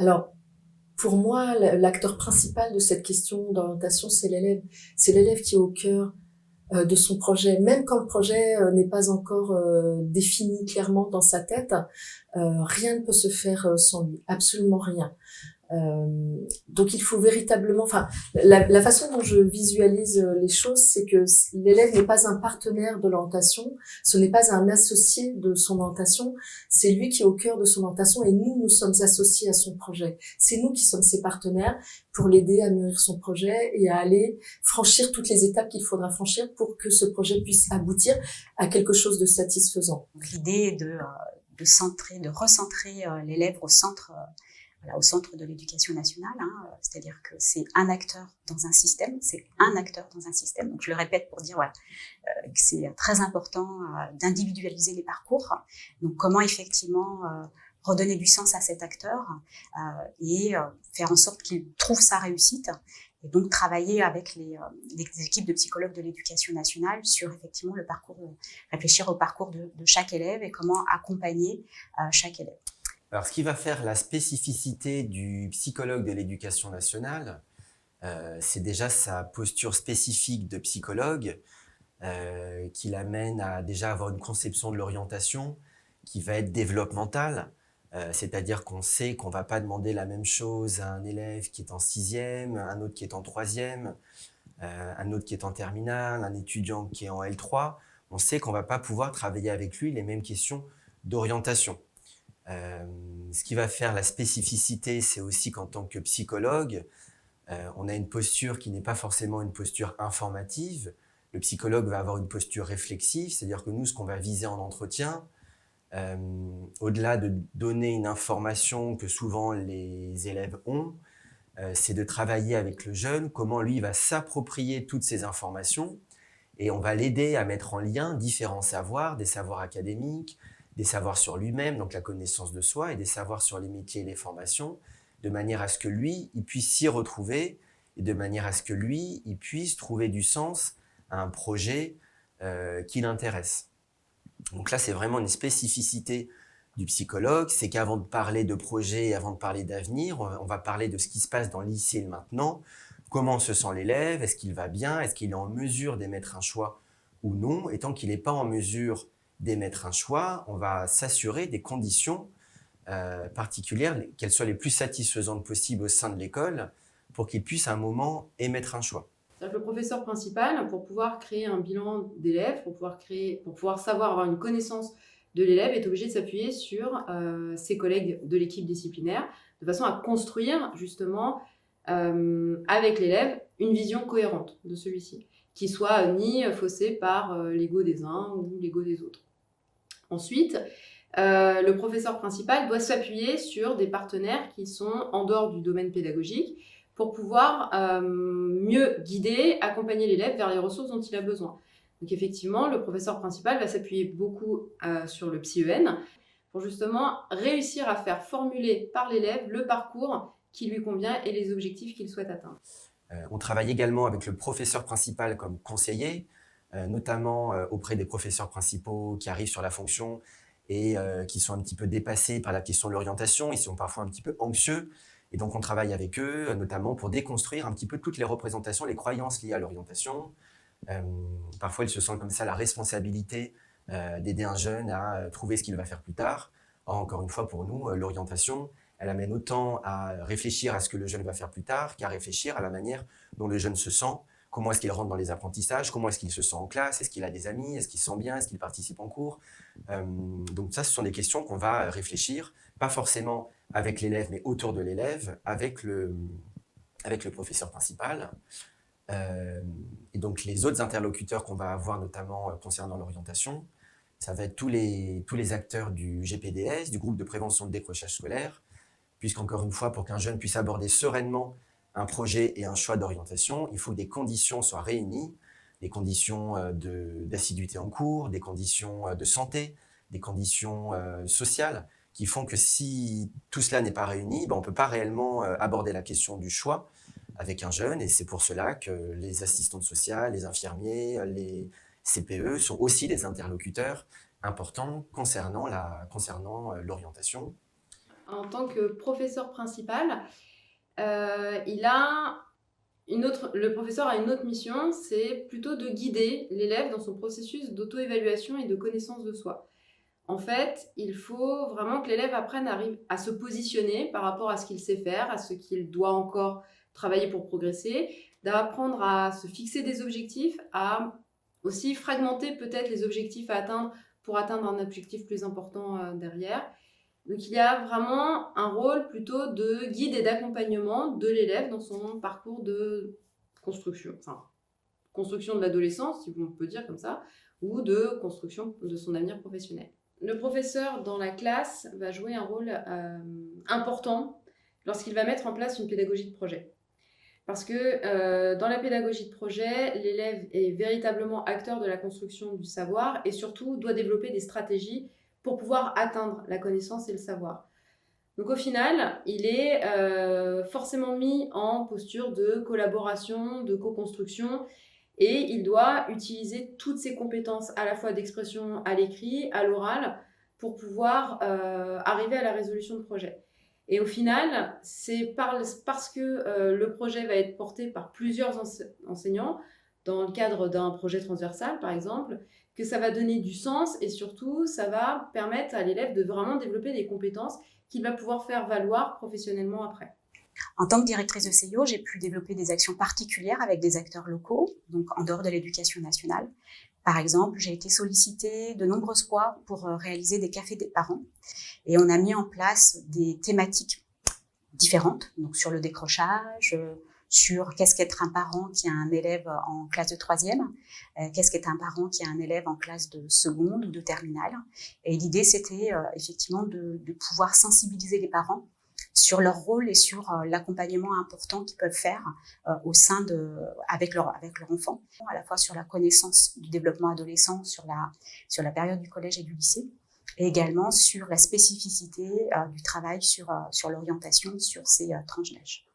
Alors, pour moi, l'acteur principal de cette question d'orientation, c'est l'élève. C'est l'élève qui est au cœur de son projet, même quand le projet n'est pas encore défini clairement dans sa tête, rien ne peut se faire sans lui, absolument rien. Donc il faut véritablement, enfin, la façon dont je visualise les choses, c'est que l'élève n'est pas un partenaire de l'orientation, ce n'est pas un associé de son orientation, c'est lui qui est au cœur de son orientation et nous sommes associés à son projet. C'est nous qui sommes ses partenaires pour l'aider à mûrir son projet et à aller franchir toutes les étapes qu'il faudra franchir pour que ce projet puisse aboutir à quelque chose de satisfaisant. Donc, l'idée est de recentrer l'élève au centre. Voilà, au centre de l'éducation nationale, c'est-à-dire que c'est un acteur dans un système, Donc je le répète pour dire voilà, que c'est très important d'individualiser les parcours. Donc comment effectivement redonner du sens à cet acteur et faire en sorte qu'il trouve sa réussite. Et donc travailler avec les équipes de psychologues de l'éducation nationale sur effectivement le parcours, réfléchir au parcours de chaque élève et comment accompagner chaque élève. Alors, ce qui va faire la spécificité du psychologue de l'éducation nationale, c'est déjà sa posture spécifique de psychologue qui l'amène à déjà avoir une conception de l'orientation qui va être développementale, c'est-à-dire qu'on sait qu'on ne va pas demander la même chose à un élève qui est en 6e, un autre qui est en 3e, un autre qui est en terminale, un étudiant qui est en L3. On sait qu'on ne va pas pouvoir travailler avec lui les mêmes questions d'orientation. Ce qui va faire la spécificité, c'est aussi qu'en tant que psychologue, on a une posture qui n'est pas forcément une posture informative. Le psychologue va avoir une posture réflexive, c'est-à-dire que nous, ce qu'on va viser en entretien, au-delà de donner une information que souvent les élèves ont, c'est de travailler avec le jeune, comment lui va s'approprier toutes ces informations, et on va l'aider à mettre en lien différents savoirs, des savoirs académiques, des savoirs sur lui-même, donc la connaissance de soi, et des savoirs sur les métiers et les formations, de manière à ce que lui, il puisse s'y retrouver, et de manière à ce que lui, il puisse trouver du sens à un projet qui l'intéresse. Donc là, c'est vraiment une spécificité du psychologue, c'est qu'avant de parler de projet et avant de parler d'avenir, on va parler de ce qui se passe dans le lycée et maintenant, comment se sent l'élève, est-ce qu'il va bien, est-ce qu'il est en mesure d'émettre un choix ou non, et tant qu'il n'est pas en mesure d'émettre un choix, on va s'assurer des conditions particulières, qu'elles soient les plus satisfaisantes possibles au sein de l'école, pour qu'il puisse à un moment émettre un choix. C'est-à-dire que le professeur principal, pour pouvoir créer un bilan d'élèves, pour pouvoir savoir avoir une connaissance de l'élève, est obligé de s'appuyer sur ses collègues de l'équipe disciplinaire, de façon à construire justement avec l'élève une vision cohérente de celui-ci, qui soit ni faussée par l'ego des uns ou l'ego des autres. Ensuite, le professeur principal doit s'appuyer sur des partenaires qui sont en dehors du domaine pédagogique pour pouvoir mieux guider, accompagner l'élève vers les ressources dont il a besoin. Donc effectivement, le professeur principal va s'appuyer beaucoup sur le psy-EN pour justement réussir à faire formuler par l'élève le parcours qui lui convient et les objectifs qu'il souhaite atteindre. On travaille également avec le professeur principal comme conseiller, notamment auprès des professeurs principaux qui arrivent sur la fonction et qui sont un petit peu dépassés par la question de l'orientation. Ils sont parfois un petit peu anxieux. Et donc, on travaille avec eux, notamment pour déconstruire un petit peu toutes les représentations, les croyances liées à l'orientation. Parfois, ils se sentent comme ça la responsabilité d'aider un jeune à trouver ce qu'il va faire plus tard. Or, encore une fois, pour nous, l'orientation, elle amène autant à réfléchir à ce que le jeune va faire plus tard qu'à réfléchir à la manière dont le jeune se sent, comment est-ce qu'il rentre dans les apprentissages, comment est-ce qu'il se sent en classe, est-ce qu'il a des amis, est-ce qu'il se sent bien, est-ce qu'il participe en cours. Donc ça, ce sont des questions qu'on va réfléchir, pas forcément avec l'élève, mais autour de l'élève, avec le professeur principal. Et donc les autres interlocuteurs qu'on va avoir, notamment concernant l'orientation, ça va être tous les acteurs du GPDS, du groupe de prévention de décrochage scolaire, puisqu'encore une fois, pour qu'un jeune puisse aborder sereinement un projet et un choix d'orientation, il faut que des conditions soient réunies, des conditions d'assiduité en cours, des conditions de santé, des conditions sociales, qui font que si tout cela n'est pas réuni, on ne peut pas réellement aborder la question du choix avec un jeune, et c'est pour cela que les assistantes sociales, les infirmiers, les CPE sont aussi des interlocuteurs importants concernant l'orientation. En tant que professeur principal, le professeur a une autre mission, c'est plutôt de guider l'élève dans son processus d'auto-évaluation et de connaissance de soi. En fait, il faut vraiment que l'élève arrive à se positionner par rapport à ce qu'il sait faire, à ce qu'il doit encore travailler pour progresser, d'apprendre à se fixer des objectifs, à aussi fragmenter peut-être les objectifs à atteindre pour atteindre un objectif plus important derrière. Donc il y a vraiment un rôle plutôt de guide et d'accompagnement de l'élève dans son parcours de construction, enfin construction de l'adolescence, si on peut dire comme ça, ou de construction de son avenir professionnel. Le professeur dans la classe va jouer un rôle important lorsqu'il va mettre en place une pédagogie de projet. Parce que dans la pédagogie de projet, l'élève est véritablement acteur de la construction du savoir et surtout doit développer des stratégies pour pouvoir atteindre la connaissance et le savoir. Donc au final, il est forcément mis en posture de collaboration, de co-construction, et il doit utiliser toutes ses compétences à la fois d'expression à l'écrit, à l'oral, pour pouvoir arriver à la résolution de projet. Et au final, c'est parce que le projet va être porté par plusieurs enseignants, dans le cadre d'un projet transversal par exemple, que ça va donner du sens et surtout, ça va permettre à l'élève de vraiment développer des compétences qu'il va pouvoir faire valoir professionnellement après. En tant que directrice de CIO, j'ai pu développer des actions particulières avec des acteurs locaux, donc en dehors de l'éducation nationale. Par exemple, j'ai été sollicitée de nombreuses fois pour réaliser des cafés des parents et on a mis en place des thématiques différentes, donc sur le décrochage, sur qu'est-ce qu'être un parent qui a un élève en classe de 3e, qu'est-ce qu'être un parent qui a un élève en classe de seconde ou de terminale. Et l'idée, c'était effectivement de pouvoir sensibiliser les parents sur leur rôle et sur l'accompagnement important qu'ils peuvent faire au sein avec leur enfant, à la fois sur la connaissance du développement adolescent, sur la période du collège et du lycée, et également sur la spécificité du travail sur l'orientation sur ces tranches d'âge.